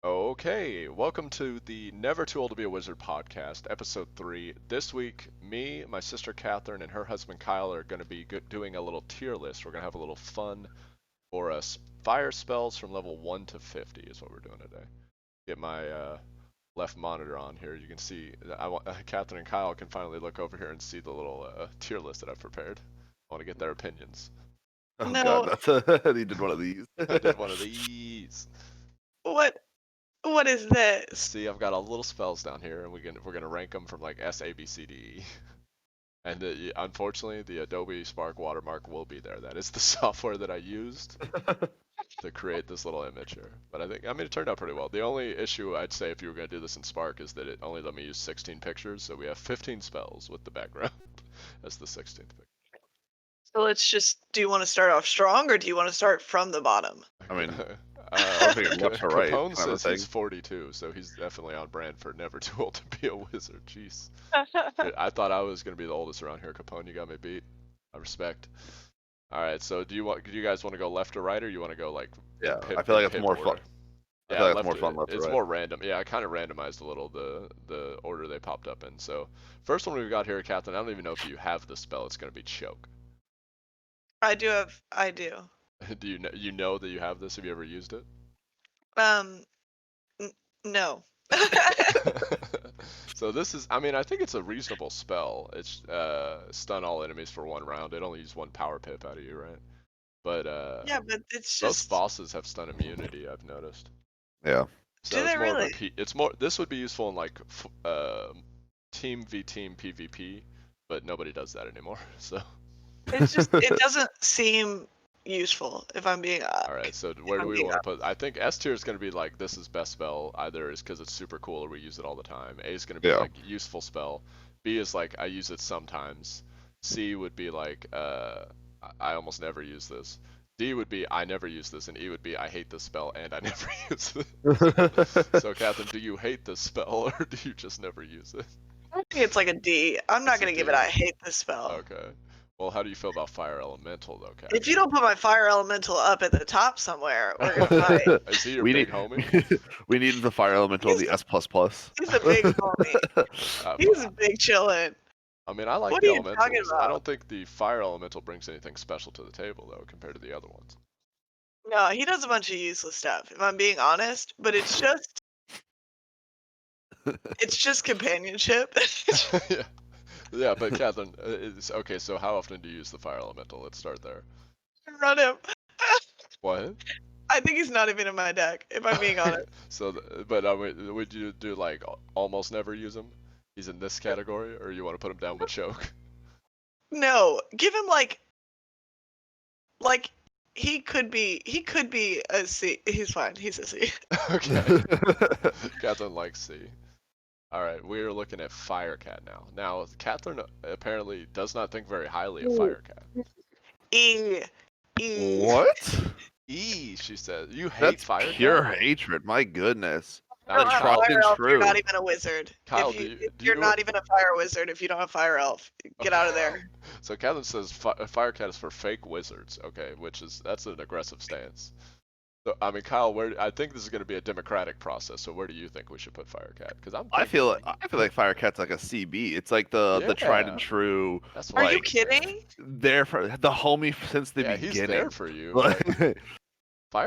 Okay, welcome to the Never Too Old to Be a Wizard podcast, episode 3. This week, me, my sister Catherine, and her husband Kyle are going to be doing a little tier list. We're going to have a little fun for us. Fire spells from level 1 to 50 is what we're doing today. Get my left monitor on here. You can see, Catherine and Kyle can finally look over here and see the little tier list that I've prepared. I want to get their opinions. Oh No, God, he did one of these. I did one of these. what what is this? See, I've got all the little spells down here, and we're gonna rank them from like S, A, B, C, D, E. And unfortunately, the Adobe Spark watermark will be there. That is the software that I used to create this little image here. But I mean, it turned out pretty well. The only issue I'd say if you were gonna do this in Spark is that it only let me use 16 pictures, so we have 15 spells with the background as the 16th picture. So let's just, do you want to start off strong or do you want to start from the bottom? I mean, I was thinking left to right Capone kind of says he's thing. 42, so he's definitely on brand for never too old to be a wizard. Jeez. I thought I was gonna be the oldest around here. Capone, you got me beat. I respect. All right, so do you guys want to go left or right, or you want to go like Yeah, pip, I feel like it's pip more order? fun. I Yeah, feel like it's more fun left to it's right. more random. Yeah, I kind of randomized a little the order they popped up in. So first one we've got here, Catherine. I don't even know if you have the spell. It's gonna be choke. I do. Do you know that you have this? Have you ever used it? Um, no. So this is, I mean, I think it's a reasonable spell. It's stun all enemies for 1 round. It only uses 1 power pip out of you, right? But Yeah, but it's most just, bosses have stun immunity, I've noticed. Yeah. So do it's they more really? of a it's more, this would be useful in like team v team PvP, but nobody does that anymore. So It's just, it doesn't seem useful if I'm being all right, so where do we want to put? I think S tier is going to be like this is best spell. Either is because it's super cool or we use it all the time. A is going to be Yeah. like useful spell. B is like I use it sometimes. C would be like I almost never use this. D would be I never use this, and E would be I hate this spell and I never use it. So Catherine, do you hate this spell or do you just never use it? I think it's like a D. I'm not It's a gonna give it D. I hate this spell. Okay. Well, how do you feel about Fire Elemental though, Catherine? If you don't put my fire elemental up at the top somewhere, we're gonna fight. Is he your we big need homie? we need the fire elemental, the S++. He's a big homie. He's big chillin'. I mean, I like What the are you talking elementals. I about? don't think the fire elemental brings anything special to the table though, compared to the other ones. No, he does a bunch of useless stuff, if I'm being honest, but it's just companionship. Yeah, yeah. But Catherine, it's okay. So how often do you use the fire elemental? Let's start there. Run him. What? I think he's not even in my deck, if I'm being honest. So, but would you do like almost never use him? He's in this category, or you want to put him down with choke? No, give him like he could be a C. He's fine. He's a C. Okay. Catherine likes C. Alright, we're looking at Firecat now. Now, Catherine apparently does not think very highly of Firecat. E. What? E, she says. You hate That's Firecat? pure hatred. My goodness. You don't have Kyle, fire elf, true. you're not even a wizard. Kyle, You're not even a fire wizard if you don't have fire elf. Get out of there. So Catherine says Firecat is for fake wizards. Okay, that's an aggressive stance. So, I mean, Kyle, I think this is going to be a democratic process. So where do you think we should put Firecat? Because I feel like Firecat's like a CB. It's like the tried and Yeah. true. That's what Are I'm you saying. kidding? There for the homie since the Yeah, beginning. he's there for you. Like- Like,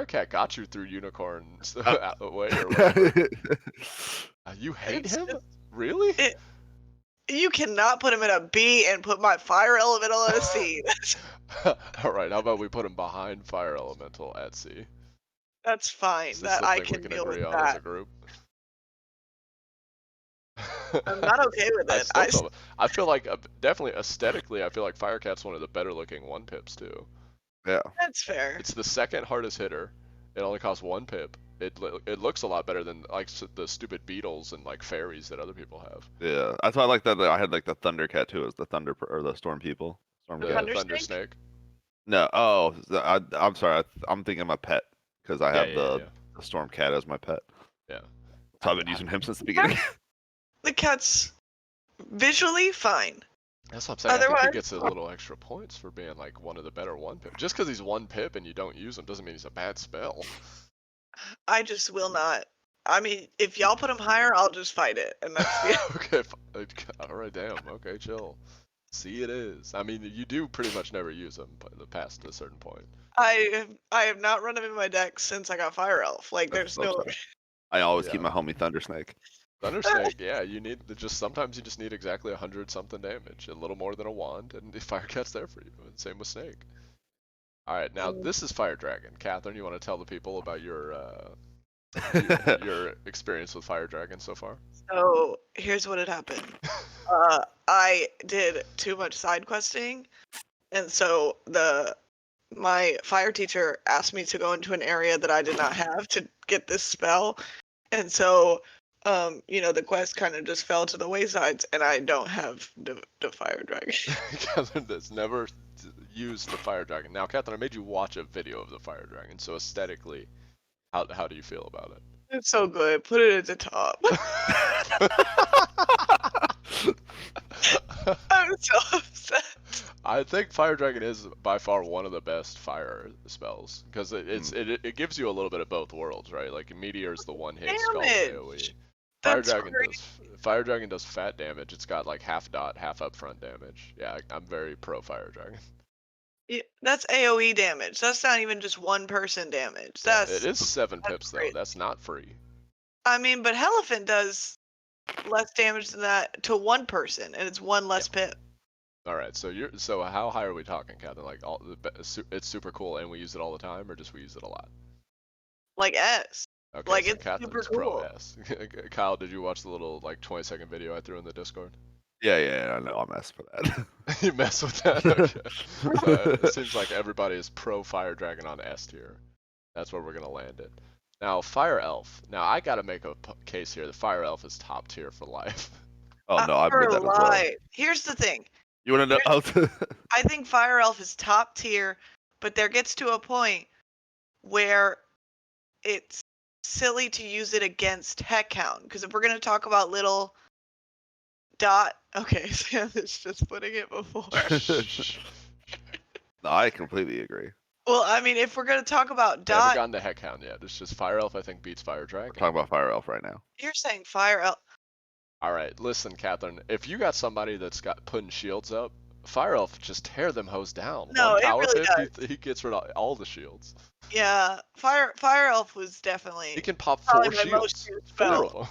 Firecat got you through Unicorn's way or whatever. You hate him? Really? You cannot put him in a B and put my fire elemental in a C. Alright, how about we put him behind Fire Elemental at C? That's fine. Is this That I something can we can deal with agree on as a that. group? I'm not okay with it. I feel like, definitely aesthetically, I feel like Firecat's one of the better looking 1-pips too. Yeah. That's fair. It's the second hardest hitter. It only costs 1 pip. It looks a lot better than like the stupid beetles and like fairies that other people have. Yeah. That's why I like that. I had like the Thundercat too, as the thunder or the storm people. Storm The cat. Thunder Snake. No. Oh, I'm sorry. I'm thinking of my pet because I have the storm cat as my pet. Yeah. So I've been using him since the beginning. The cat's visually fine. That's what I'm saying. I think Otherwise- he gets a little extra points for being like one of the better 1-pip. Just because he's 1 pip and you don't use him doesn't mean he's a bad spell. I just will not. I mean, if y'all put him higher, I'll just fight it, and that's the. Okay, alright, damn. Okay, chill. C it is. I mean, you do pretty much never use them past a certain point. I have not run him in my deck since I got Fire Elf. Like, That's there's no. fair. I always Yeah. keep my homie Thunder Snake. Thunder Snake, yeah, you need sometimes you just need exactly 100 something damage, a little more than a wand, and the Fire Cat's there for you. And same with Snake. All right, now this is Fire Dragon. Catherine, you want to tell the people about your experience with Fire Dragon so far? So here's what had happened. I did too much side questing, and so my fire teacher asked me to go into an area that I did not have to get this spell, and so the quest kind of just fell to the waysides, and I don't have the Fire Dragon. Catherine has never used the Fire Dragon. Now, Catherine, I made you watch a video of the Fire Dragon, so aesthetically, how do you feel about it? It's so good. Put it at the top. I'm so upset. I think Fire Dragon is by far one of the best fire spells because it gives you a little bit of both worlds, right? Like Meteor is the one hit spell with AoE. Fire Dragon does fat damage. It's got like half dot, half upfront damage. Yeah, I'm very pro Fire Dragon. Yeah, that's AoE damage. That's not even just one person damage. It is 7 pips though. Great. That's not free. I mean, but Elephant does less damage than that to one person, and it's one less pip. All right, so how high are we talking, Catherine? Like it's super cool, and we use it all the time, or just we use it a lot? Like S. Okay, like so it's Catherine's super cool. pro S. Kyle, did you watch the little like 20-second video I threw in the Discord? Yeah, I know. I mess for that. You mess with that? Okay. It seems like everybody is pro Fire Dragon on S tier. That's where we're gonna land it. Now, Fire Elf. Now, I gotta make a case here. The Fire Elf is top tier for life. Oh no, I believe that as well. Here's the thing. You want to know? I think Fire Elf is top tier, but there gets to a point where it's silly to use it against Heck Hound. Because if we're gonna talk about little dot, okay, Sam is just putting it before. No, I completely agree. Well, I mean, if we're gonna talk about dot, I haven't gotten to Heck Hound yet. It's just Fire Elf. I think beats Fire Dragon. We're talking about Fire Elf right now. You're saying Fire Elf. All right, listen, Catherine. If you got somebody that's got putting shields up, Fire Elf just tear them hoes down. No, One power it really pip, he gets rid of all the shields. Yeah, Fire Elf was definitely. He can pop 4 shields. 4 of them.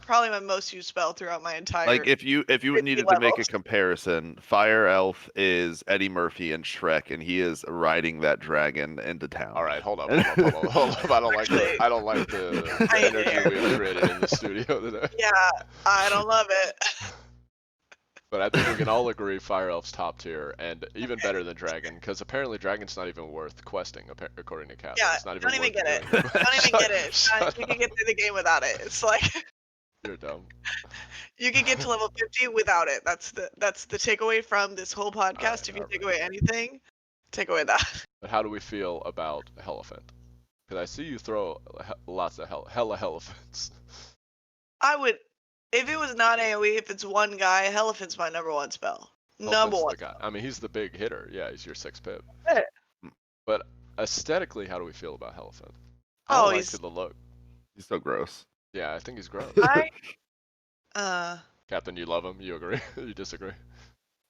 Probably my most used spell throughout my entire. Like if you needed to make a comparison, Fire Elf is Eddie Murphy and Shrek, and he is riding that dragon into town. All right, hold up. I don't like the energy we have created in the studio today. Yeah, I don't love it. But I think we can all agree Fire Elf's top tier, and even better than Dragon, because apparently Dragon's not even worth questing, according to Catherine. Yeah, it's not don't even get it. doing. Don't even get it. You can get through the game without it. It's like You're dumb. you can get to level 50 without it. That's the takeaway from this whole podcast. Right, if you take away anything, take away that. But how do we feel about Helephant? Because I see you throw lots of hella Helephants. I would, if it was not AoE, if it's one guy, Helephant's my number one spell. Number one. The guy. I mean, he's the big hitter. Yeah, he's your 6 pip. Yeah. But aesthetically, how do we feel about Helephant? Oh, he's the look. He's so gross. Yeah, I think he's gross. Captain, you love him? You agree? You disagree?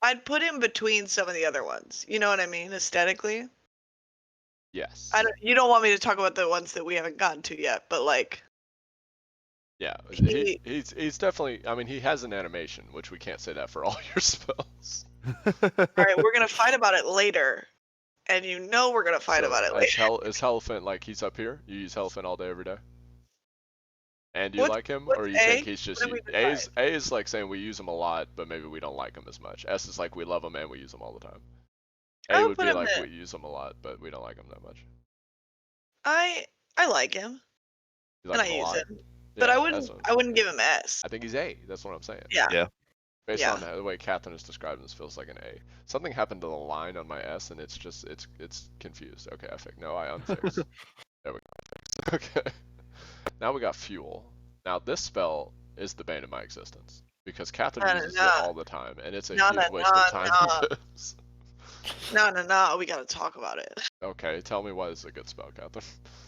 I'd put him between some of the other ones. You know what I mean? Aesthetically. Yes. You don't want me to talk about the ones that we haven't gotten to yet, but like. Yeah, he's definitely. I mean, he has an animation, which we can't say that for all your spells. All right, we're gonna fight about it later, and you know we're gonna fight about it later. Is Helephant like he's up here? You use Helephant all day, every day? And you like him, or you think he's just A is like saying we use him a lot, but maybe we don't like him as much. S is like we love him and we use him all the time. A would be like we use him a lot, but we don't like him that much. I like him, and I use him, but I wouldn't give him S. I think he's A. That's what I'm saying. Yeah. Based on the way Catherine is describing this, feels like an A. Something happened to the line on my S, and it's confused. Okay, I fixed. No, I unfixed. There we go. Okay. Now we got Fuel. Now this spell is the bane of my existence because Catherine uses it all the time, and it's a huge waste of time. No, we gotta talk about it. Okay, tell me why this is a good spell, Catherine.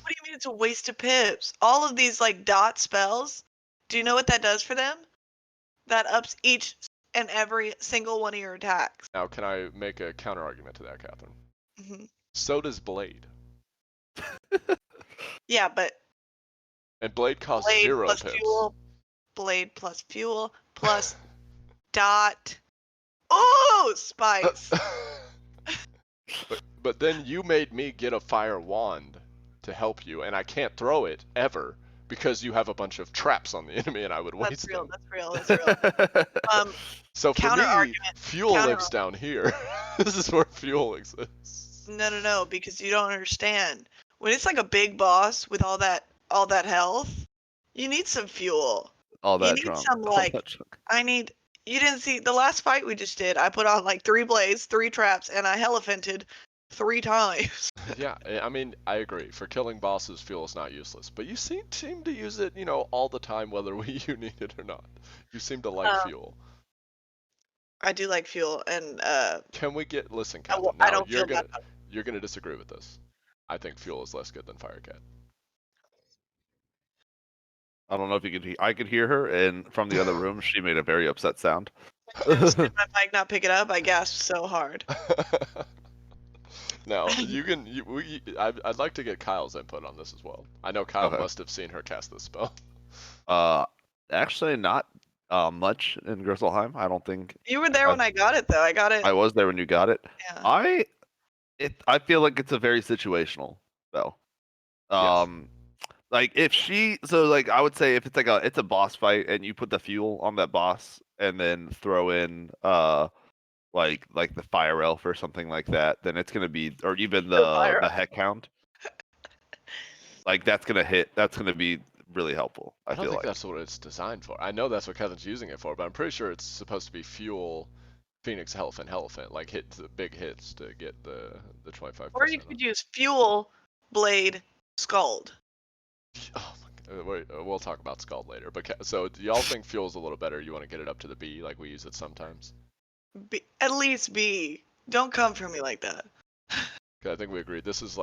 do you mean it's a waste of pips? All of these like dot spells, do you know what that does for them? That ups each and every single one of your attacks. Now, can I make a counter argument to that, Catherine? Hmm. So does Blade. Yeah, but And Blade costs blade 0 plus pips. fuel, blade plus fuel plus dot. Oh, spice. But then you made me get a fire wand to help you, and I can't throw it ever because you have a bunch of traps on the enemy, and I would That's waste real. them. That's real. That's real. So for Counter me, argument. fuel lives down here. This is where fuel exists. No, because you don't understand. When it's like a big boss with all that health, you need some fuel. All You that need drunk. some All that drunk. You didn't see the last fight we just did. I put on like 3 blades, 3 traps, and I elephanted 3 times. Yeah, I mean, I agree. For killing bosses, fuel is not useless, but you seem to use it, all the time, whether you need it or not. You seem to like fuel. I do like fuel, and Can we listen, Catherine? I Now don't you're feel gonna bad. you're gonna disagree with this. I think fuel is less good than Firecat. I don't know if you could. I could hear her, and from the other room, she made a very upset sound. Did my mic not pick it up? I gasped so hard. Now I'd like to get Kyle's input on this as well. I know Kyle Okay. must have seen her cast this spell. Actually, not much in Grisselheim. I don't think. You were there when I got it, though. I got it. I was there when you got it. Yeah. I feel like it's a very situational spell. Yes. Like I would say if it's it's a boss fight and you put the fuel on that boss and then throw in like the fire elf or something like that, then it's gonna be, or even the heck hound. Like that's gonna be really helpful. I don't feel think like that's what it's designed for. I know that's what Kevin's using it for, but I'm pretty sure it's supposed to be fuel Phoenix Elephant, like hit the big hits to get the 25%. Or you could use fuel, blade, scald. Oh my god. Wait, we'll talk about Scald later. But so do y'all think fuel's a little better? You want to get it up to the B like we use it sometimes? At least B. Don't come for me like that. Okay, I think we agreed. This is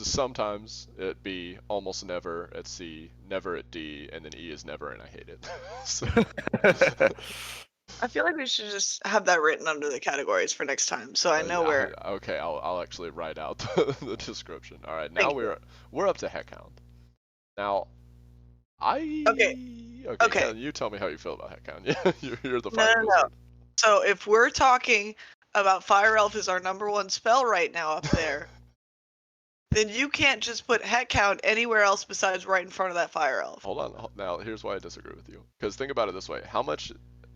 sometimes at B, almost never at C, never at D, and then E is never, and I hate it. So, I feel like we should just have that written under the categories for next time, so I know where. Okay, I'll actually write out the description. All right, now we're up to Heckhound. Now, Okay. Kevin, you tell me how you feel about Heckhound. Yeah, you're the fighting No. wizard. So if we're talking about Fire Elf is our #1 spell right now up there, then you can't just put Heckhound anywhere else besides right in front of that Fire Elf. Hold on. Now, here's why I disagree with you. Because think about it this way. How much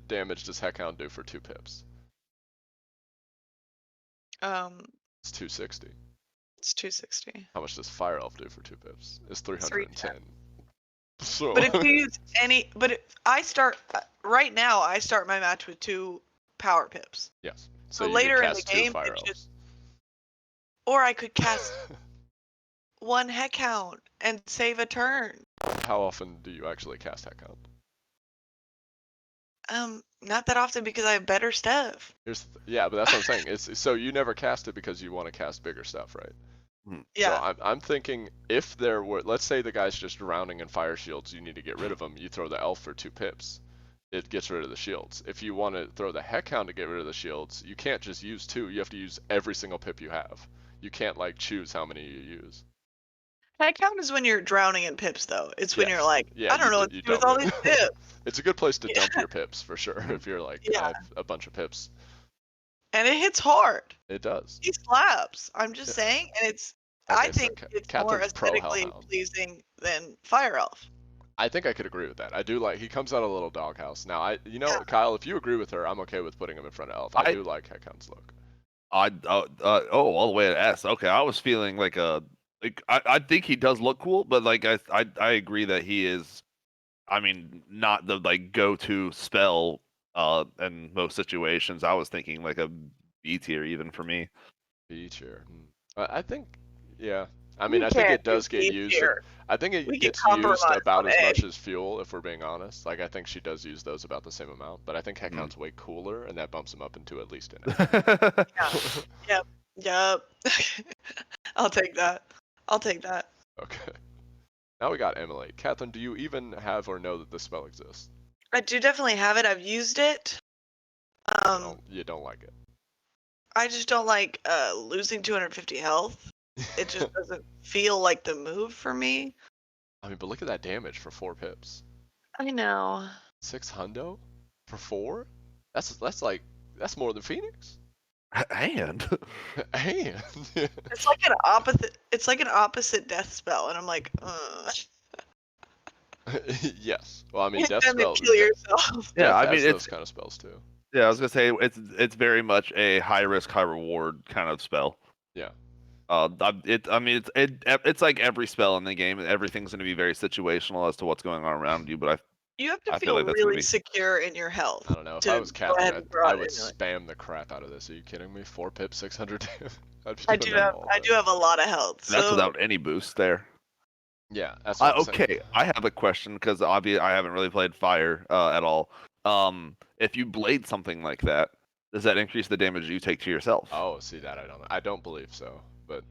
damage does Heckhound do for 2 pips? It's 260. It's 260. How much does Fire Elf do for 2 pips? It's 310. So. But if you use I start right now. I start my match with 2 power pips. Yes. So So you later could in the cast game, 2 Fire Elves. or I could cast 1 Heckhound and save a turn. How often do you actually cast Heckhound? Not that often because I have better stuff. Yeah, but that's what I'm saying. So you never cast it because you want to cast bigger stuff, right? Yeah. So I'm thinking if there were, let's say the guy's just drowning in fire shields, you need to get rid of him. You throw the elf for 2 pips. It gets rid of the shields. If you want to throw the Heckhound to get rid of the shields, you can't just use 2. You have to use every single pip you have. You can't like choose how many you use. Heckhound is when you're drowning in pips, though. It's when you're like, I don't know what to do with all these pips. It's a good place to dump your pips for sure. If you're like, I have a bunch of pips. And it hits hard. It does. He slaps. I'm just saying, and it's. Okay, I think it's more aesthetically pleasing than Fire Elf. I think I could agree with that. I do like, he comes out of a little doghouse. Now, Kyle, if you agree with her, I'm okay with putting him in front of Elf. I do like Heckhound's look. All the way to S. Okay, I was feeling like I think he does look cool, but like I agree that he is, I mean, not the like go-to spell in most situations. I was thinking like a B tier even for me. B tier. I think, yeah. I mean, I think it does get used. I think it gets used about as much as fuel, if we're being honest. Like, I think she does use those about the same amount, but I think Heckhound's way cooler, and that bumps him up into at least an F. Yep. I'll take that. Okay. Now we got Emily. Catherine, do you even have or know that this spell exists? I do definitely have it. I've used it. You don't like I just don't like losing 250 health. It just it. doesn't feel like the move for me. I mean, but look at that damage for 4 pips. I know. 6 hundo for 4? That's more than Phoenix. And And It's like an opposite. It's like an opposite death spell, and I'm like, yes. Well, I mean, and death then spell. kill yourself. yeah, Death I mean has those it's kind of spells too. yeah. I was gonna say it's very much a high risk, high reward kind of spell. Yeah. I mean it's like every spell in the game. Everything's gonna be very situational as to what's going on around you. But You have to I feel feel like that's gonna really be secure in your health I don't know. If I to was go Catherine, ahead I, and throw I out would into it. spam the crap out of this. Are you kidding me? 4 pips, 600 damage. I'd I be doing do that have. all I day. do have a lot of health. and that's So without any boost there. Yeah, that's what I'm saying. Okay, I have a question because obviously I haven't really played fire at all. If you blade something like that, does that increase the damage you take to yourself? Oh, see that I don't know. I don't believe so, but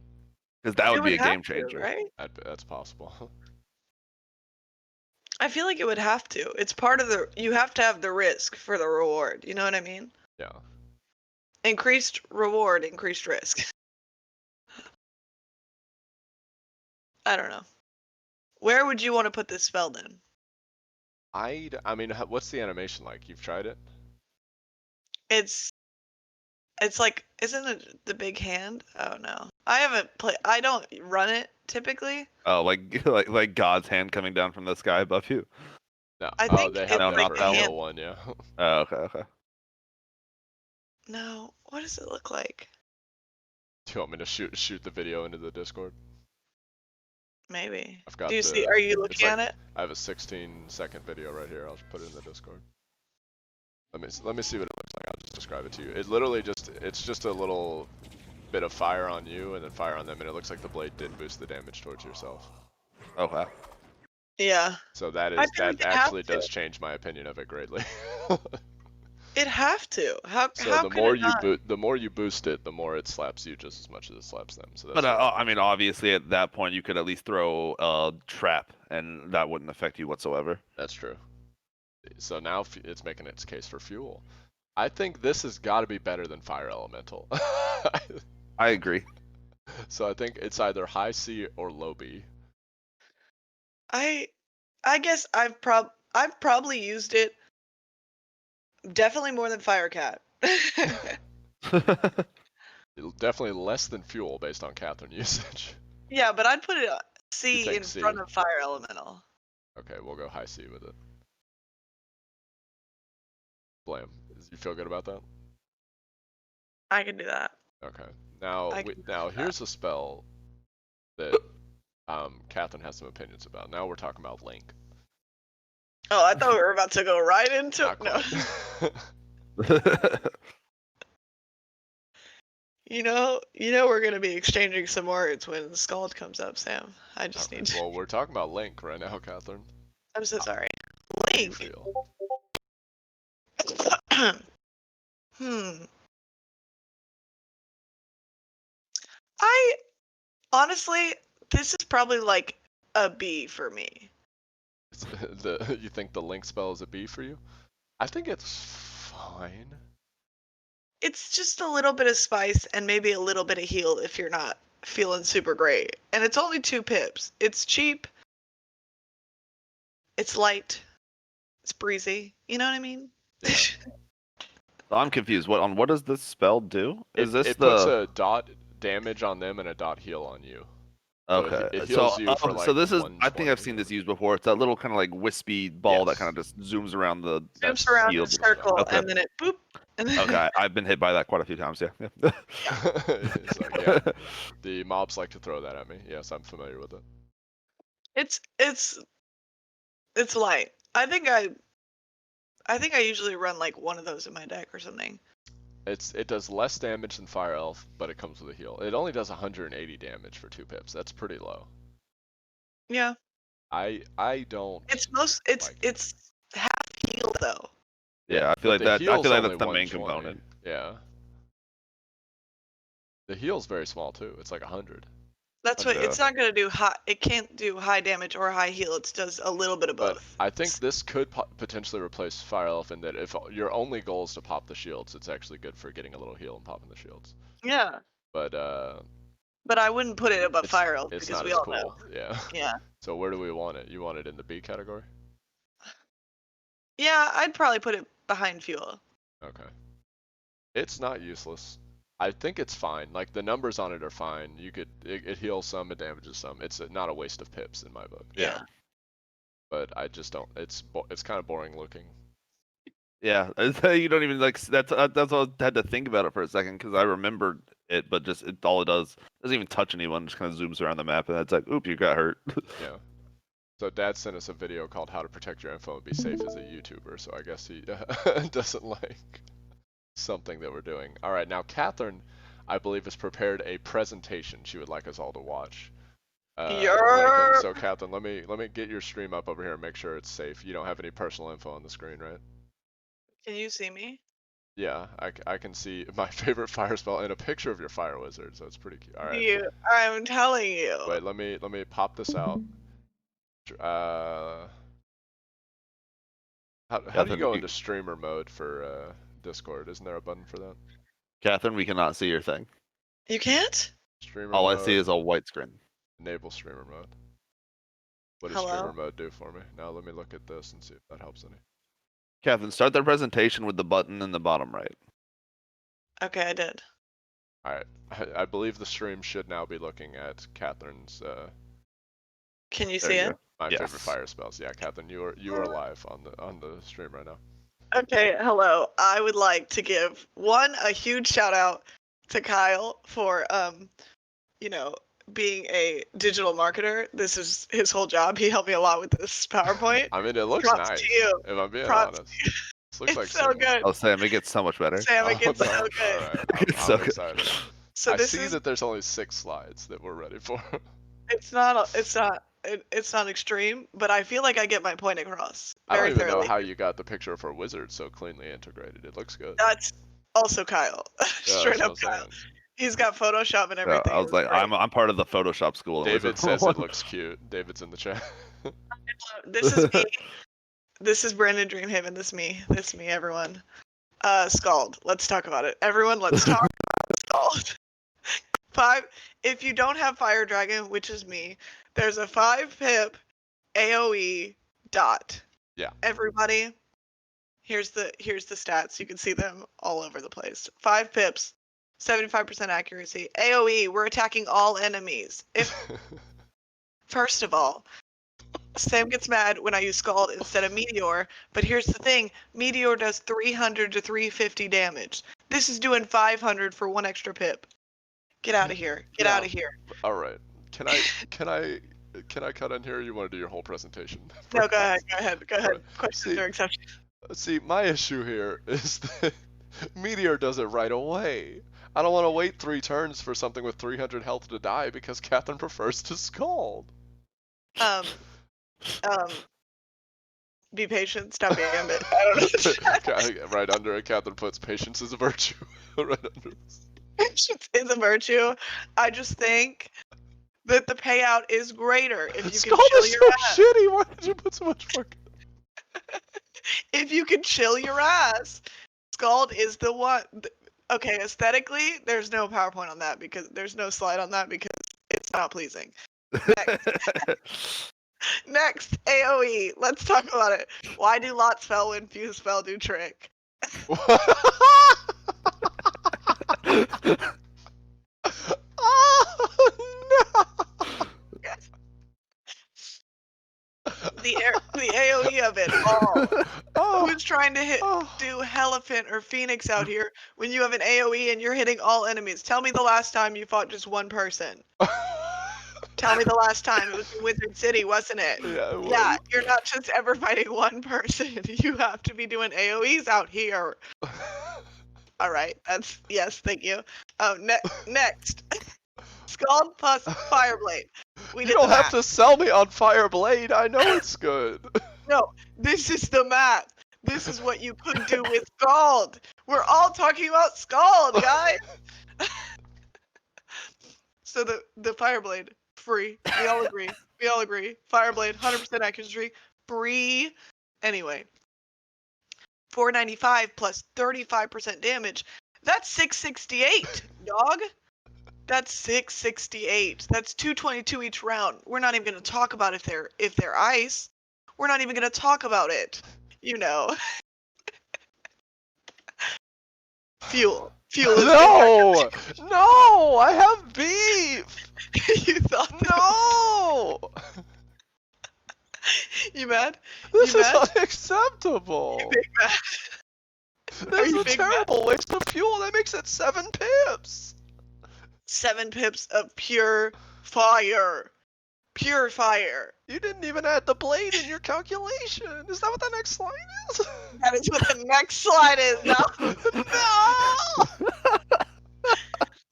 Because that it would be would a have game to, changer. right? that's possible. I feel like it would have to. It's part of the. You have to have the risk for the reward. You know what I mean? Yeah. Increased reward, increased risk. I don't know. Where would you want to put this spell then? I mean, what's the animation like? You've tried it? It's like, isn't it the big hand? Oh no, I haven't played. I don't run it typically. Oh, like God's hand coming down from the sky above you. No. I Oh, think they have it's No, the like not the that one. hand. heal one, yeah. Oh, okay. No, what does it look like? Do you want me to shoot the video into the Discord? Maybe. I've got Do you see? the. Are you It's looking like at it? I have a 16-second video right here. I'll just put it in the Discord. Let me see what it looks like. I'll just describe it to you. It literally it's just a little bit of fire on you and then fire on them, and it looks like the blade did boost the damage towards yourself. Okay. Yeah. So I feel like that it have actually to. does change my opinion of it greatly. It have to. How So the could more it not? the more you boost it, the more it slaps you just as much as it slaps them. So that's But what I mean, obviously at that point you could at least throw a trap, and that wouldn't affect you whatsoever. that's true. So now it's making its case for fuel. I think this has got to be better than fire elemental. I agree. So I think it's either high C or low B. I guess I've probably used it definitely more than Firecat. Definitely less than fuel based on Catherine usage. Yeah, but I'd put it You C think in C? front of Fire Elemental. Okay, we'll go high C with it. Blam. You feel good about that? I can do that. Okay. Now I can now do here's a spell that Catherine has some opinions about. Now we're talking about Link. Oh, I thought we were about to go right into Not no. quite. You know we're gonna be exchanging some words when Scald comes up, Sam. I just need to. Well, we're talking about Link right now, Catherine. I'm so sorry. How do you Link. feel? I honestly, this is probably like a B for me. You think the Link spell is a B for you? I think it's fine. It's just a little bit of spice and maybe a little bit of heal if you're not feeling super great. And it's only 2 pips. It's cheap. It's light. It's breezy. You know what I mean? Yeah. I'm confused. What does this spell do? Is this it the puts a dot damage on them and a dot heal on you. So okay? it heals you for So like this is I think I've 120. seen this used before. It's that little kind of like wispy ball that Yes. kind of just zooms around the Zooms around in a shield. circle Okay. and then it boop. And then Okay, I've been hit by that quite a few times. Yeah. It's like, yeah, the mobs like to throw that at me. Yes, I'm familiar with it. it's light. I think I usually run like one of those in my deck or something. It does less damage than Fire Elf, but it comes with a heal. It only does 180 damage for 2 pips. That's pretty low. Yeah. I don't. It's like it. it's half heal though. Yeah, I feel But like the that. I heal's feel like only that's the main 120. component. Yeah. The heal's very small too. It's like 100. That's what Yeah. it's not gonna do. High. It can't do high damage or high heal. It does a little bit of But both. I think this could potentially replace Fire Elf in that if your only goal is to pop the shields, it's actually good for getting a little heal and popping the shields. Yeah. But But I wouldn't put it above it's Fire Elf it's because not we as all cool. know. Yeah. Yeah. So where do we want it? You want it in the B category? Yeah, I'd probably put it behind Fuel. Okay. It's not useless. I think it's fine. Like the numbers on it are fine. It heals some, it damages some. It's not a waste of pips in my book. Yeah. But I just don't. It's kind of boring looking. Yeah, you don't even like that's what I had to think about it for a second because I remembered it, but just all it doesn't even touch anyone. Just kind of zooms around the map, and it's like, oop, you got hurt. Yeah. So Dad sent us a video called "How to Protect Your Info and Be Safe as a YouTuber." So I guess he doesn't like something that we're doing. All right, now Catherine, I believe, has prepared a presentation she would like us all to watch. So Catherine, let me get your stream up over here and make sure it's safe. You don't have any personal info on the screen, right? Can you see me? Yeah, I can see my favorite fire spell and a picture of your fire wizard, so it's pretty cute. All right. I'm telling you. Wait, let me pop this out. How do you Catherine, go into streamer mode for Discord? Isn't there a button for that? Catherine, we cannot see your thing. You can't? Streamer All mode. I see is a white screen. Enable streamer mode. What does Hello? streamer mode do for me? Now let me look at this and see if that helps any. Catherine, start the presentation with the button in the bottom right. Okay, I did. All right, I believe the stream should now be looking at Catherine's. Can you There see you it? go. My Yes. favorite fire spells. Yeah, Catherine, you are live on the stream right now. Okay, hello. I would like to give a huge shout out to Kyle for being a digital marketer. This is his whole job. He helped me a lot with this PowerPoint. I mean, it looks Props nice. to you. If I'm being Props honest, this looks It's like so good. Oh, Sam, it gets so much better. Sam, it gets no. so good. All right, It's I'm so good. excited. So I this see is that there's only 6 slides that we're ready for. it's not extreme, but I feel like I get my point across I don't very even know thoroughly. how you got the picture of her wizard so cleanly integrated. It looks good. That's also Kyle. Yeah, Straight that's up what I'm Kyle. saying. He's got Photoshop and Yeah, everything. I was like, great. I'm part of the Photoshop school. In David Wizard says World. it looks cute. David's in the chat. This is me. This is Brandon Dreamhaven. This is me, everyone. Scald. Let's talk about it. Everyone, let's talk about Scald. 5. If you don't have Fire Dragon, which is me, there's a 5 pip AoE dot. Yeah. Everybody, here's the stats. You can see them all over the place. 5 pips, 75% accuracy. AoE, we're attacking all enemies. First of all, Sam gets mad when I use Scald instead of Meteor, but here's the thing. Meteor does 300 to 350 damage. This is doing 500 for 1 extra pip. Get out of here. Get out of here. All right. Can I cut in here? Or you want to do your whole presentation? No, go ahead. Right. Questions or exceptions. See, my issue here is that Meteor does it right away. I don't want to wait 3 turns for something with 300 health to die because Catherine prefers to Scald. Be patient. Stop being a bit. I don't know. Right under it, Catherine puts patience is a virtue. Right under this. Patience is a virtue. I just think that the payout is greater if you Scald can chill is your so ass. shitty. Why did you put so much work? If you can chill your ass, Scald is the one. Okay, aesthetically, there's no PowerPoint on that because there's no slide on that because it's not pleasing. Next, AoE. Let's talk about it. Why do lot spell when fuse spell do trick? Oh no! The AoE of it all. Oh, Who's trying to oh. do Elephant or Phoenix out here when you have an AoE and you're hitting all enemies? Tell me the last time you fought just one person. Tell me the last time. It was in Wizard City, wasn't it? Yeah, it was. Yeah, you're not just ever fighting one person. You have to be doing AoEs out here. All right, yes, thank you. Next, Scald plus Fireblade. You don't have to sell me on Fireblade. I know it's good. No, this is the math. This is what you could do with Scald. We're all talking about Scald, guys. So the fire blade free. We all agree. We all agree. Fire blade 100% accuracy free. Anyway, 495 plus 35% damage. That's 668, dog. That's 668. That's 222 each round. We're not even gonna talk about if they're ice. We're not even gonna talk about it. You know. Fuel. Fuel is No! No! I have beef! You thought No! You mad? This You is mad? unacceptable! You big mad? This you is a big mad? terrible waste of fuel. That makes it 7 pips! 7 pips of pure fire. Pure fire. You didn't even add the blade in your calculation. Is that what the next line is? That is what the next slide is now. No!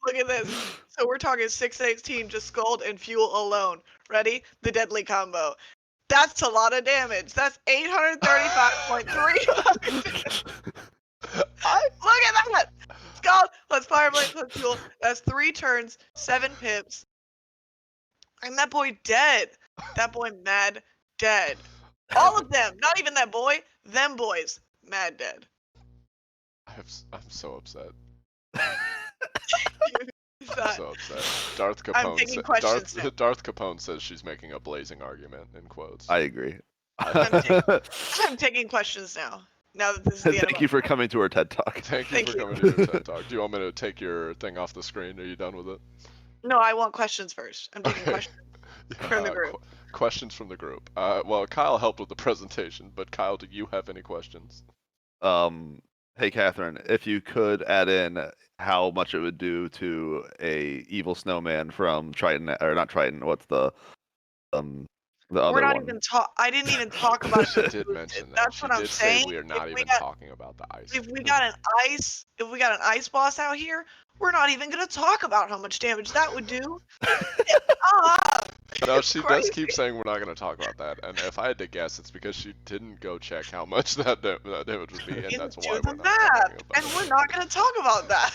Look at this. So we're talking 618 just Scald and Fuel alone. Ready? The deadly combo. That's a lot of damage. That's 835.3. Look at that! Scald plus Fireblade plus Fuel. That's 3 turns, 7 pips. And that boy dead. That boy mad dead. All of them. Not even that boy. Them boys. Mad dead. I'm so upset. Is I'm that- so upset. Darth I'm Capone, taking questions now. Darth Capone says she's making a blazing argument, in quotes. I agree. I'm taking questions now. Now that this is the end Thank you for coming to our TED Talk. Thank you Thank for you. coming to your TED Talk. Do you want me to take your thing off the screen? Are you done with it? No, I want questions first. I'm taking Okay. questions. From the group. Questions from the group. Well, Kyle helped with the presentation, but Kyle, do you have any questions? Hey Catherine, if you could add in how much it would do to a evil snowman from Triton, or not Triton, what's the other We're not one? even I didn't even talk about She it. did mention that. That's She what I'm did say saying. we are not If we even got- talking about the ice. If we got an ice boss out here, we're not even gonna talk about how much damage that would do. No, It's she does crazy. keep saying we're not going to talk about that, and if I had to guess, it's because she didn't go check how much that damage would be, and You that's do why the we're not math, talking about and it. we're not gonna talk about that.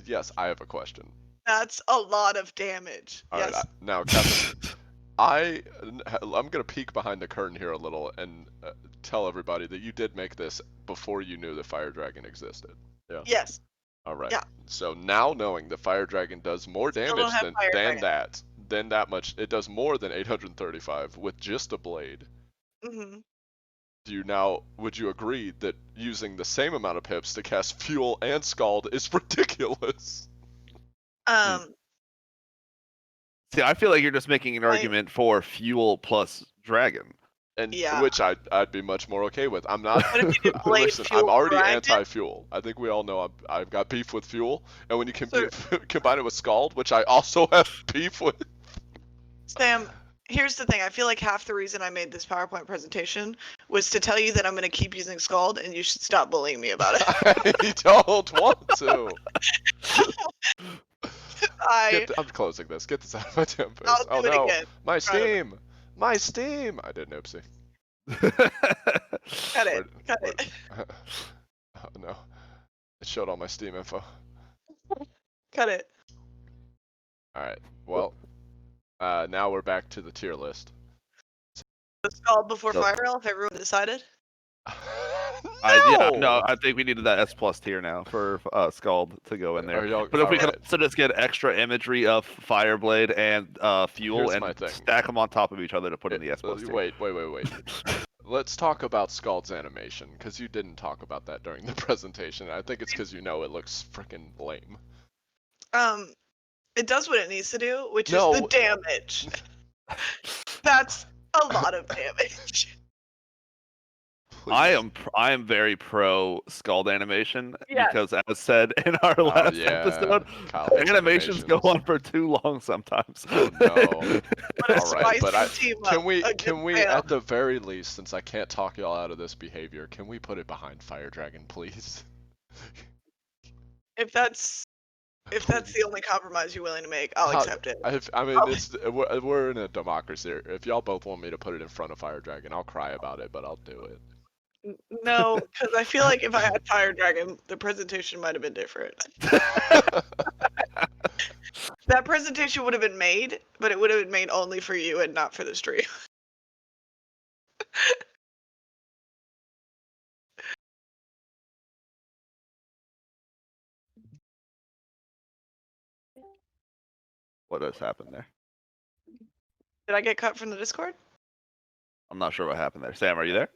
Yes, I have a question. That's a lot of damage. All right, Yes. now, Catherine, I'm gonna peek behind the curtain here a little and tell everybody that you did make this before you knew the Fire Dragon existed. Yeah. Yes. All right. Yeah. So now knowing the Fire Dragon does more Still damage don't have Fire Dragon. than that much, it does more than 835 with just a blade. Mhm. Would you agree that using the same amount of pips to cast Fuel and Scald is ridiculous? See, I feel like you're just making an I- argument for fuel plus dragon. And Yeah. which I'd be much more okay with. I'm not. What if you did blade, Listen, fuel, I'm already dragon? anti-fuel. I think we all know I've got beef with fuel, and when you So- combine it with Scald, which I also have beef with. Sam, here's the thing. I feel like half the reason I made this PowerPoint presentation was to tell you that I'm going to keep using Scald, and you should stop bullying me about it. I don't want to. I'm closing this. Get this out of my damn face. I'll Oh do it no, again. my Try to- Steam, my Steam. I did an oopsie. Cut it. Cut Where- it. Oh no, it showed all my Steam info. Cut it. All right. Well, now we're back to the tier list. The Scald before So- Fire Elf, everyone decided? No! I think we needed that S plus tier now for Scald to go in there. Are y'all- But if we alright. could also just get extra imagery of Fireblade and Fuel Here's my and thing. stack them on top of each other to put in the S plus tier. Wait. Let's talk about Scald's animation, because you didn't talk about that during the presentation. I think it's because you know it looks freaking lame. It does what it needs to do, which No. is the damage. That's a lot of damage. I am very pro Scald animation Yes. because, as said in our last yeah. episode, Kyle hates animations go animations. on for too long sometimes. Oh, no. What a All right, but spicy team up can we against Sam. at the very least, since I can't talk y'all out of this behavior, can we put it behind Fire Dragon, please? If that's the only compromise you're willing to make, I'll How- accept it. I mean, Oh. we're in a democracy. If y'all both want me to put it in front of Fire Dragon, I'll cry about it, but I'll do it. No, because I feel like if I had Fire Dragon, the presentation might have been different. That presentation would have been made, but it would have been made only for you and not for the stream. What has happened there? Did I get cut from the Discord? I'm not sure what happened there. Sam, are you there?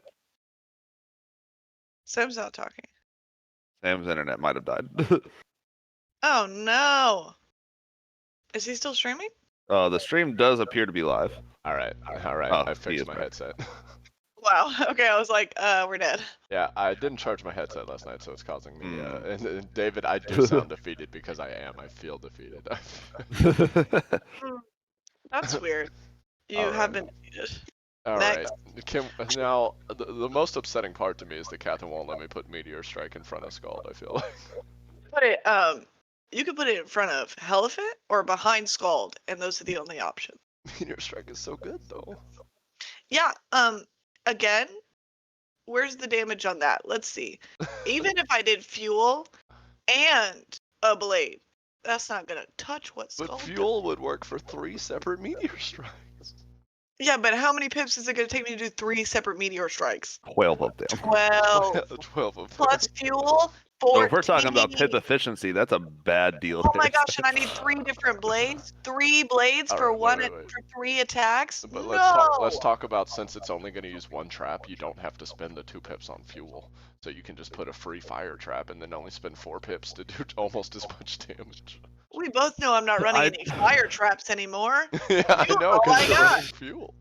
Sam's not talking. Sam's internet might have died. Oh no! Is he still streaming? The stream does appear to be live. All right. Oh, I he fixed is my back. headset. Wow. Okay, I was like, we're dead. Yeah, I didn't charge my headset last night, so it's causing me. And David, I do Hmm. sound defeated because I am. I feel defeated. That's weird. You Alright. have been defeated. All Next. right. Now, the most upsetting part to me is that Catherine won't let me put Meteor Strike in front of Scald. I feel like. Put it. You could put it in front of Elephant or behind Scald, and those are the only options. Meteor Strike is so good though. Yeah. Again, where's the damage on that? Let's see. Even if I did fuel and a blade, that's not gonna touch what Scald But does. Fuel would work for 3 separate Meteor Strikes. Yeah, but how many pips is it gonna take me to do 3 separate meteor strikes? 12 of them. 12 12 of them. plus fuel. 14. So if we're talking about pip efficiency, that's a bad deal. Oh there, my gosh, Sam. and I need 3 different blades. 3 blades All for right, one wait. for 3 attacks. But No. let's talk about, since it's only going to use 1 trap, you don't have to spend the 2 pips on fuel. So you can just put a free fire trap and then only spend 4 pips to do almost as much damage. We both know I'm not running any fire traps anymore. Yeah, I Fuel, know, oh my because you're God. running fuel.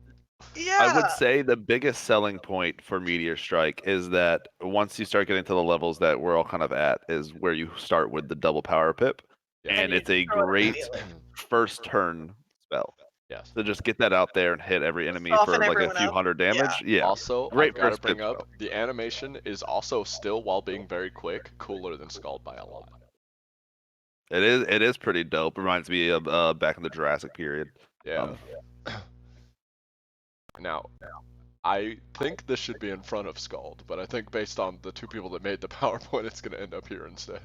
Yeah. I would say the biggest selling point for Meteor Strike is that once you start getting to the levels that we're all kind of at, is where you start with the double power pip. Yeah. And you it's a throw it great immediately. first turn spell. Yes. So just get that out there and hit every enemy for Soften like a everyone few up. hundred damage. Yeah. Also, Great I've got to first bring pip up, spell. the animation is also still, while being very quick, cooler than Scald by a lot. It is pretty dope. Reminds me of back in the Jurassic period. Yeah. Now, I think this should be in front of Scald, but I think based on the 2 people that made the PowerPoint, it's going to end up here instead.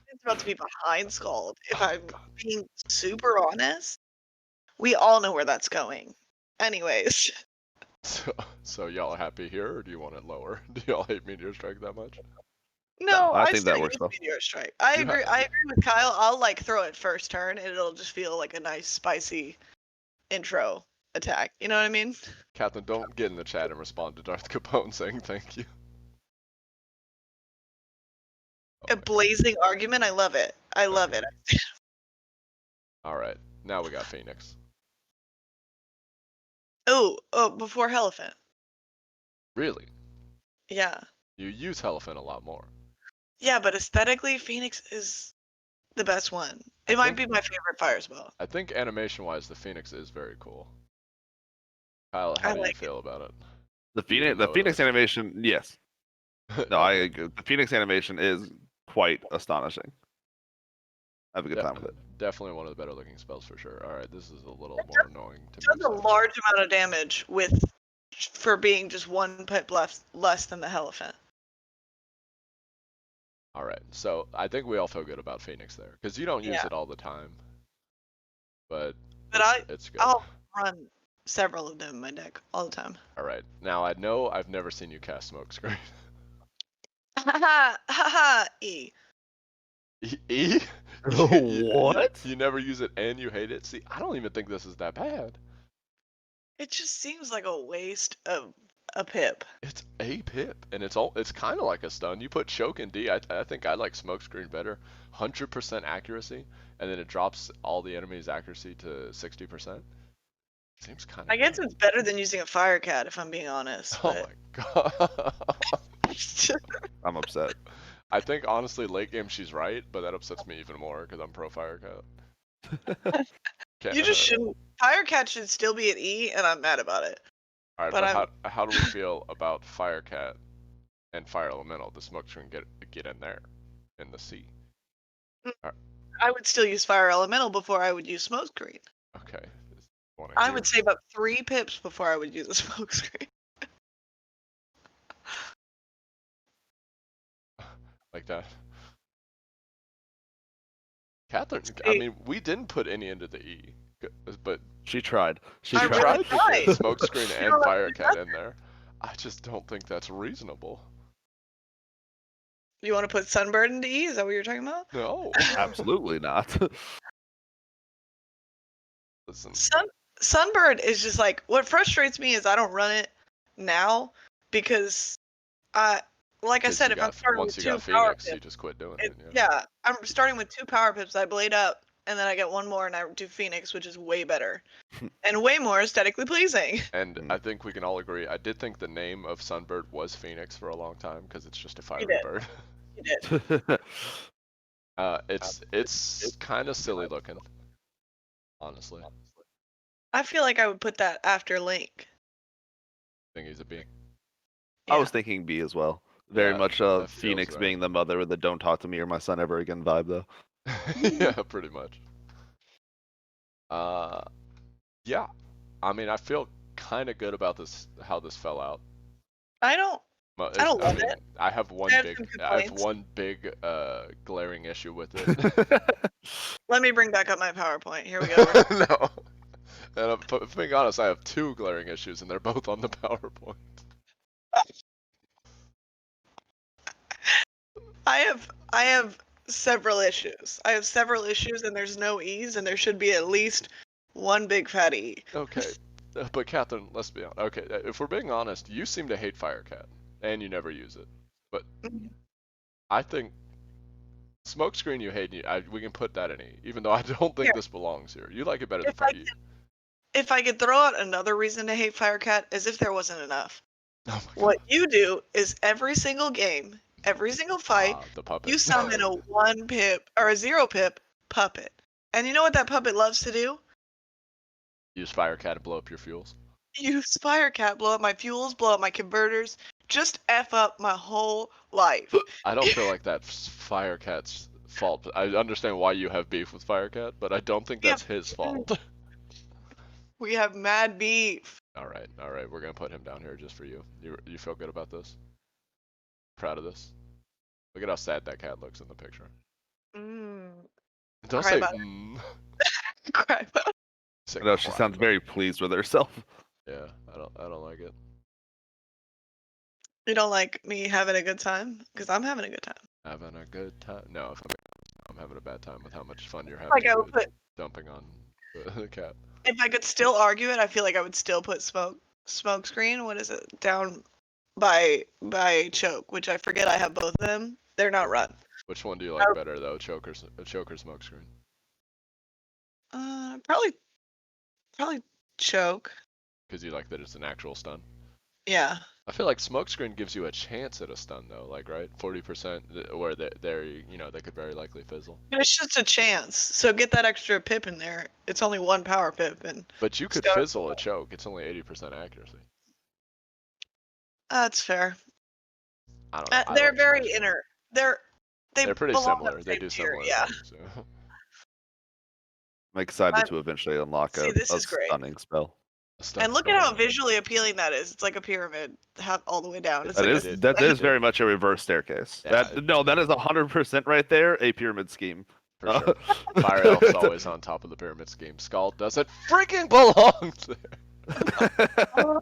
It's about to be behind Scald. If Oh, I'm God. being super honest, we all know where that's going. Anyways. So y'all happy here, or do you want it lower? Do y'all hate Meteor Strike that much? No, I I think still that works use well. Meteor Strike. I You agree. ha- I agree with Kyle. I'll like throw it first turn, and it'll just feel like a nice spicy intro attack. You know what I mean? Catherine, don't get in the chat and respond to Darth Capone saying thank you. A blazing argument. I love it. I love it. Alright, now we got Phoenix. Oh, before Elephant. Really? Yeah. You use Elephant a lot more. Yeah, but aesthetically, Phoenix is the best one. It might be my favorite fire spell. I think animation-wise, the Phoenix is very cool. Kyle, how do you feel about it? The Even though it Phoenix was- animation, yes. No, I agree. The Phoenix animation is quite astonishing. I have a good time with it. Definitely one of the better looking spells for sure. Alright, this is a little more annoying to It me. does a large amount of damage for being just 1 pip less than the Elephant. Alright, so I think we all feel good about Phoenix there, because you don't use it all the time. But it's good. I'll run several of them in my deck all the time. Alright, now I know I've never seen you cast Smokescreen. Haha, E. E? What? You never use it and you hate it? See, I don't even think this is that bad. It just seems like a waste of a pip. It's a pip, and it's kind of like a stun. You put choke in D. I think I like Smokescreen better. 100% accuracy, and then it drops all the enemies' accuracy to 60%. Seems kind of. I guess it's better than using a fire cat, if I'm being honest. Oh my god. I'm upset. I think honestly, late game she's right, but that upsets me even more because I'm pro fire cat. You just shouldn't. Fire cat should still be at E, and I'm mad about it. Alright, but how do we feel about fire cat and fire elemental? The Smokescreen get in there in the C. I would still use fire elemental before I would use smokescreen. Okay. I would save up 3 pips before I would use a smokescreen. like that. Catherine, I See, mean, we didn't put any into the E, but She tried. She I you really tried. tried to get tried. Smokescreen You and don't let me do Firecat that. in there. I just don't think that's reasonable. You want to put Sunbird into E? Is that what you're talking about? No. Absolutely not. Listen, Sunbird is just like what frustrates me is I don't run it now because I like I because said, if I'm starting once with you two got power Phoenix, you pips, just quit doing it. Yeah. yeah, I'm starting with two power pips. I blade up, and then I get one more, and I do Phoenix, which is way better and way more aesthetically pleasing. And I think we can all agree. I did think the name of Sunbird was Phoenix for a long time because it's just a You fiery did, bird. you did. It's kind of silly looking, honestly. I feel like I would put that after Link. I think he's a B. I was Yeah, thinking B as well. Very Yeah, much that feels Phoenix right. being the mother with the "Don't talk to me or my son ever again" vibe, though. Yeah, pretty much. Uh, yeah. I mean, I feel kind of good about this, how this fell out. I don't, Well, I don't I love mean, it. I have I one have big, some I have complaints. one big, glaring issue with it. Let me bring back up my PowerPoint. Here we go. No. And if being honest, I have two glaring issues, and they're both on the PowerPoint. I have several issues. I have several issues, and there's no E's, and there should be at least one big fat E. Okay, but Catherine, let's be honest. Okay, if we're being honest, you seem to hate Firecat, and you never use it. But I think Smokescreen you hate, we can put that in E, even though I don't think Here, this belongs here. You like it better than if Fire. if I could throw out another reason to hate Firecat, as if there wasn't enough. Oh my What god. you do is every single game, every single fight, The puppet. you summon a 1 pip or a 0 pip puppet. And you know what that puppet loves to do? Use Firecat to blow up your fuels. Use Firecat, blow up my fuels, blow up my converters, just F up my whole life. I don't feel like that's Firecat's fault. I understand why you have beef with Firecat, but I don't think We that's have, his fault. we have mad beef. All right, we're gonna put him down here just for you. You feel good about this? Proud of this? Look at how sad that cat looks in the picture. Mm, Don't cry say about mm. it. Cry about it. Say No, she cry sounds about very it. pleased with herself. Yeah, I don't like it. You don't like me having a good time? Because I'm having a good time. Having a good time? No, if I'm having a bad time with how much fun you're Like having I would put, dumping on the cat. if I could still argue it, I feel like I would still put smoke screen. What is it? Down by choke, which I forget I have both of them. They're not run. Which one do you like better though, choker smokescreen? Probably choke. Because you like that it's an actual stun. Yeah. I feel like smokescreen gives you a chance at a stun though, like right, 40% where they're they could very likely fizzle. But it's just a chance. So get that extra pip in there. It's only one power pip, and But you could so fizzle a choke. It's only 80% accuracy. that's fair. I don't know. I They're like very smokescreen. inner. They They're pretty belong on similar. the They same do tier. similar Yeah. things. Yeah. I'm excited I'm, to eventually unlock see, this a is great. stunning spell. And look Oh at how yeah. visually appealing that is. It's like a pyramid, all the way down. It's It, like a. That is it, very much a reverse staircase. yeah, That is 100% right there, a pyramid scheme. for sure. Fire Elf's always on top of the pyramid scheme. Skull doesn't freaking belong there.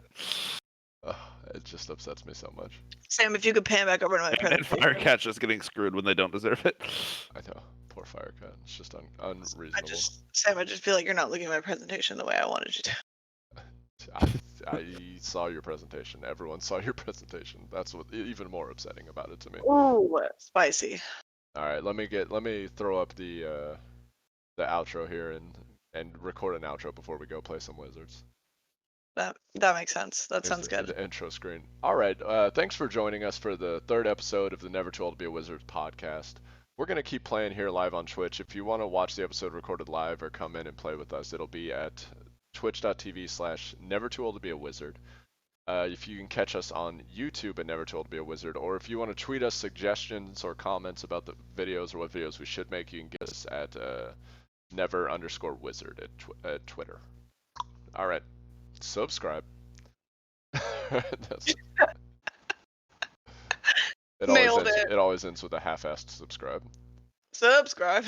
Oh, it just upsets me so much. Sam, if you could pan back over to my And presentation. Firecat's just getting screwed when they don't deserve it. I know. Poor Firecat. It's just unreasonable. Sam, I just feel like you're not looking at my presentation the way I wanted you to. I saw your presentation. Everyone saw your presentation. That's what even more upsetting about it to me. Ooh, spicy. All right, let me throw up the outro here and record an outro before we go play some Wizards. That makes sense. That Here's sounds good. the intro screen. All right, thanks for joining us for the third episode of the Never Too Old to Be a Wizard podcast. We're gonna keep playing here live on Twitch. If you want to watch the episode recorded live or come in and play with us, it'll be at twitch.tv/never too old to be a wizard. If you can catch us on YouTube at Never Too Old to Be a Wizard, or if you want to tweet us suggestions or comments about the videos or what videos we should make, you can get us at never_wizard at Twitter. All right, subscribe. That's It always Nailed ends. it. It always ends with a half-assed subscribe. Subscribe.